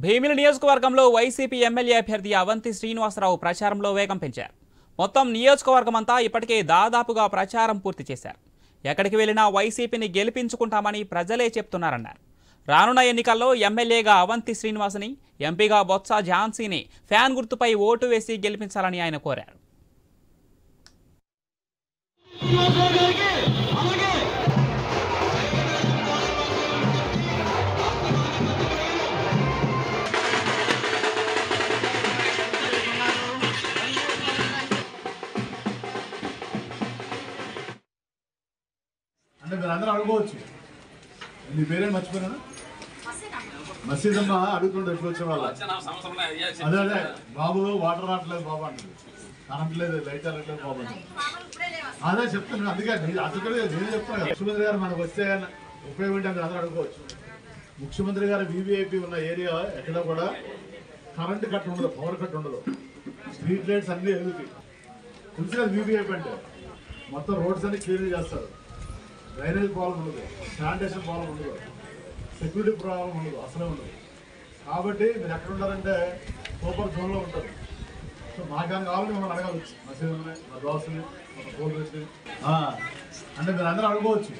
భీమిలి నియోజకవర్గంలో YCP MLA అభ్యర్థి అవంతి శ్రీనివాసరావు ప్రచారంలో వేగం పెంచారు. మొత్తం నియోజకవర్గమంతా ఇప్పటికే దాదాపుగా ప్రచారం పూర్తి చేశారు. ఎక్కడికి వెళ్లినా వైసీపీని గెలిపించుకుంటామని ప్రజలే చెప్తున్నారన్నారు. రానున్న ఎన్నికల్లో ఎమ్మెల్యేగా అవంతి శ్రీనివాసని, ఎంపీగా బొత్స ఝాన్సీని ఫ్యాన్ గుర్తుపై ఓటు వేసి గెలిపించాలని ఆయన కోరారు. అంటే మీరు అందరూ అడుకోవచ్చు. నీ పేరేం మర్చిపోయినా? మసీదమ్మ అడుగుతుండే ఎప్పుడు వచ్చే వాళ్ళ అదే అదే బాబు వాటర్ రావట్లేదు బాబు అంటుంది, కరెంట్ లేదు, లైట్ రావట్లేదు బాబు అంటుంది. అదే చెప్తున్నాను, అందుకే అసలు నేను చెప్తాను. ముఖ్యమంత్రి గారు మనకు వస్తే ఉపయోగం అంటే అందరూ అడుకోవచ్చు. ముఖ్యమంత్రి గారు వీవీఐపీ ఉన్న ఏరియా ఎక్కడ కూడా కరెంట్ కట్ ఉండదు, పవర్ కట్ ఉండదు, స్ట్రీట్ లైట్స్ అన్నీ ఎదుగుతాయి. తెలుసు కదా వీవీఐపీ అంటే మొత్తం రోడ్స్ అన్ని క్లియర్ చేస్తారు. డ్రైనేజ్ ప్రాబ్లం ఉండదు, శానిటేషన్ ప్రాబ్లం ఉండదు, సెక్యూరిటీ ప్రాబ్లం ఉండదు, అసలే ఉండదు. కాబట్టి మీరు ఎక్కడ ఉంటారంటే సూపర్ జోన్లో ఉంటారు. సో మాకేం కావాలని మిమ్మల్ని అడగవచ్చు. మసీదుని, మా దోస్తుని, మా పోలీసుని అంటే మీరు అందరూ అడుకోవచ్చు.